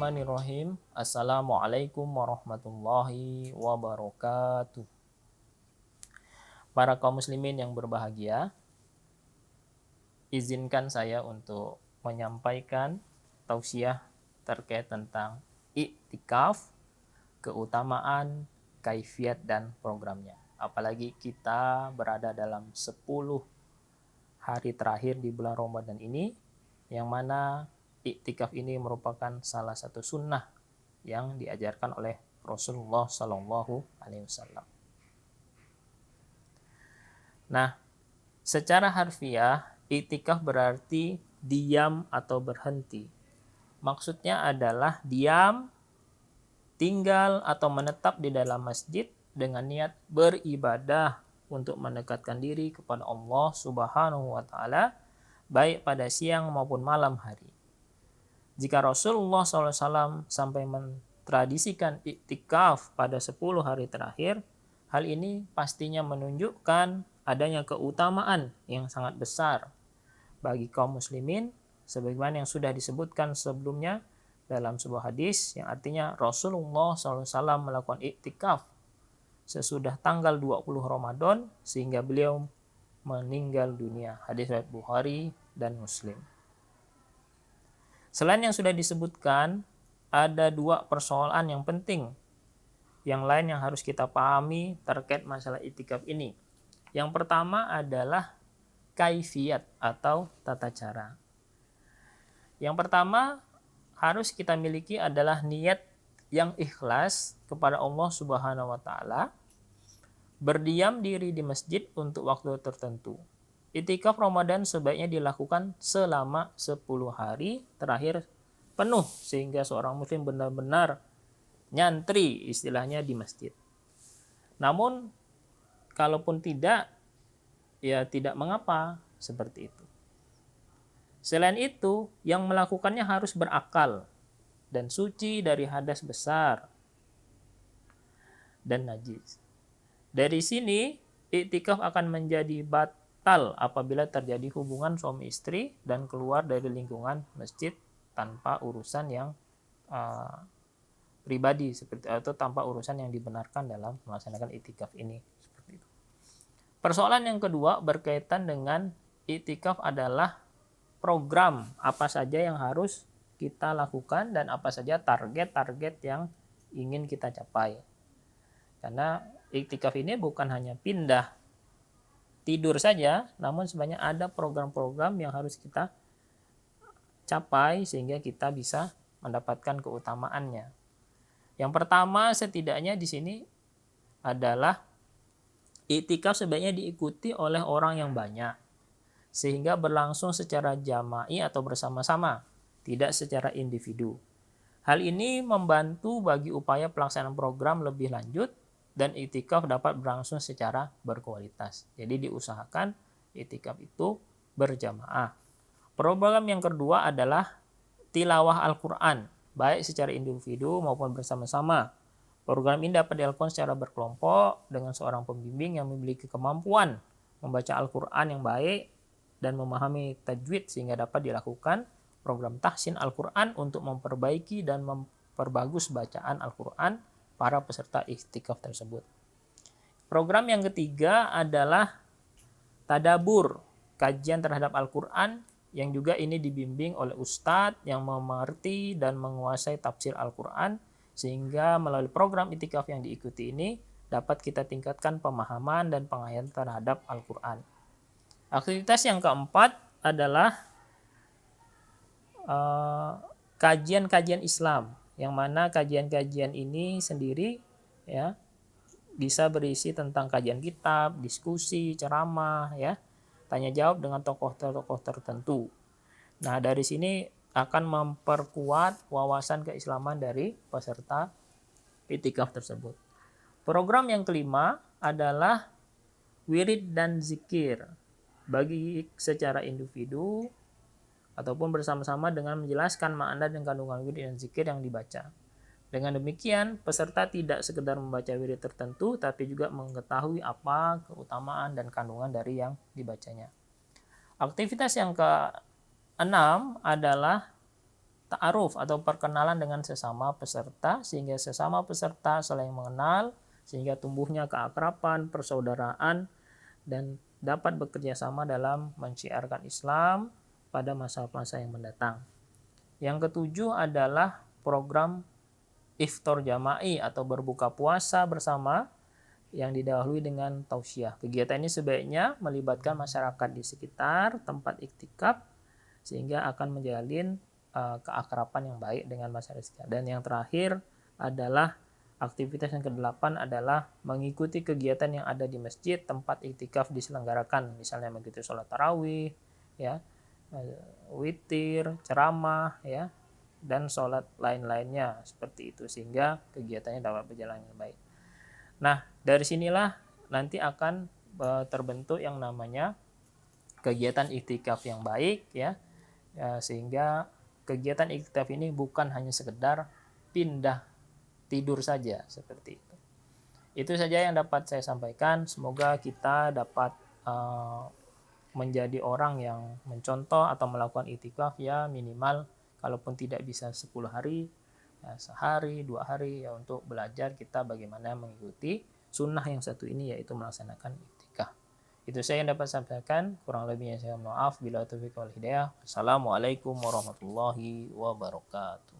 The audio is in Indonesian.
Bismillahirrahmanirrahim. Assalamualaikum warahmatullahi wabarakatuh. Para kaum muslimin yang berbahagia, izinkan saya untuk menyampaikan tausiah terkait tentang iktikaf, keutamaan, kaifiat dan programnya. Apalagi kita berada dalam 10 hari terakhir di bulan Ramadan ini, yang mana iktikaf ini merupakan salah satu sunnah yang diajarkan oleh Rasulullah Shallallahu Alaihi Wasallam. Nah, secara harfiah, iktikaf berarti diam atau berhenti. Maksudnya adalah diam, tinggal atau menetap di dalam masjid dengan niat beribadah untuk mendekatkan diri kepada Allah Subhanahu wa Ta'ala, baik pada siang maupun malam hari. Jika Rasulullah SAW sampai mentradisikan iktikaf pada 10 hari terakhir, hal ini pastinya menunjukkan adanya keutamaan yang sangat besar bagi kaum muslimin, sebagaimana yang sudah disebutkan sebelumnya dalam sebuah hadis yang artinya Rasulullah SAW melakukan iktikaf sesudah tanggal 20 Ramadan sehingga beliau meninggal dunia. Hadis riwayat Bukhari dan Muslim. Selain yang sudah disebutkan, ada 2 persoalan yang penting yang lain yang harus kita pahami terkait masalah iktikaf ini. Yang pertama adalah kaifiat atau tata cara. Yang pertama harus kita miliki adalah niat yang ikhlas kepada Allah Subhanahu wa Ta'ala, berdiam diri di masjid untuk waktu tertentu. Iktikaf Ramadan sebaiknya dilakukan selama 10 hari terakhir penuh sehingga seorang muslim benar-benar nyantri istilahnya di masjid. Namun kalaupun tidak, ya tidak mengapa seperti itu. Selain itu, yang melakukannya harus berakal dan suci dari hadas besar dan najis. Dari sini, iktikaf akan menjadi batal apabila terjadi hubungan suami istri dan keluar dari lingkungan masjid tanpa urusan yang pribadi seperti atau tanpa urusan yang dibenarkan dalam melaksanakan iktikaf ini. Seperti itu. Persoalan yang kedua berkaitan dengan iktikaf adalah program apa saja yang harus kita lakukan dan apa saja target-target yang ingin kita capai. Karena iktikaf ini bukan hanya pindah tidur saja, namun sebenarnya ada program-program yang harus kita capai sehingga kita bisa mendapatkan keutamaannya. Yang pertama setidaknya di sini adalah iktikaf sebaiknya diikuti oleh orang yang banyak sehingga berlangsung secara jama'i atau bersama-sama, tidak secara individu. Hal ini membantu bagi upaya pelaksanaan program lebih lanjut dan iktikaf dapat berlangsung secara berkualitas. Jadi diusahakan iktikaf itu berjamaah. Program yang kedua adalah tilawah Al-Quran, baik secara individu maupun bersama-sama. Program ini dapat dilakukan secara berkelompok dengan seorang pembimbing yang memiliki kemampuan membaca Al-Quran yang baik dan memahami tajwid sehingga dapat dilakukan program tahsin Al-Quran untuk memperbaiki dan memperbagus bacaan Al-Quran para peserta iktikaf tersebut. Program yang ketiga adalah tadabur, kajian terhadap Al-Quran yang juga ini dibimbing oleh ustadz yang mengerti dan menguasai tafsir Al-Quran sehingga melalui program iktikaf yang diikuti ini dapat kita tingkatkan pemahaman dan penghayatan terhadap Al-Quran. Aktivitas yang keempat adalah kajian-kajian Islam, yang mana kajian-kajian ini sendiri ya bisa berisi tentang kajian kitab, diskusi, ceramah, ya, tanya jawab dengan tokoh-tokoh tertentu. Nah, dari sini akan memperkuat wawasan keislaman dari peserta iktikaf tersebut. Program yang kelima adalah wirid dan zikir bagi secara individu ataupun bersama-sama dengan menjelaskan makna dan kandungan wirid dan zikir yang dibaca. Dengan demikian, peserta tidak sekedar membaca wirid tertentu, tapi juga mengetahui apa keutamaan dan kandungan dari yang dibacanya. Aktivitas yang keenam adalah ta'aruf atau perkenalan dengan sesama peserta, sehingga sesama peserta saling mengenal, sehingga tumbuhnya keakraban, persaudaraan, dan dapat bekerja sama dalam menciarkan Islam pada masa-masa yang mendatang. Yang ketujuh adalah program iftar jama'i atau berbuka puasa bersama yang didahului dengan tausiah. Kegiatan ini sebaiknya melibatkan masyarakat di sekitar tempat iktikaf sehingga akan menjalin keakraban yang baik dengan masyarakat. Dan yang terakhir adalah aktivitas yang kedelapan adalah mengikuti kegiatan yang ada di masjid tempat iktikaf diselenggarakan, misalnya mengikuti sholat tarawih, ya, witir, ceramah, ya, dan sholat lain-lainnya seperti itu, sehingga kegiatannya dapat berjalan dengan baik. Nah, dari sinilah nanti akan terbentuk yang namanya kegiatan iktikaf yang baik, ya, sehingga kegiatan iktikaf ini bukan hanya sekedar pindah tidur saja seperti itu. Itu saja yang dapat saya sampaikan. Semoga kita dapat menjadi orang yang mencontoh atau melakukan iktikaf ya minimal kalaupun tidak bisa 10 hari, ya, sehari, 2 hari ya untuk belajar kita bagaimana mengikuti sunnah yang satu ini yaitu melaksanakan iktikaf. Itu saya yang dapat sampaikan, kurang lebihnya saya mohon maaf. Bila taufiq wal hidayah. Assalamualaikum warahmatullahi wabarakatuh.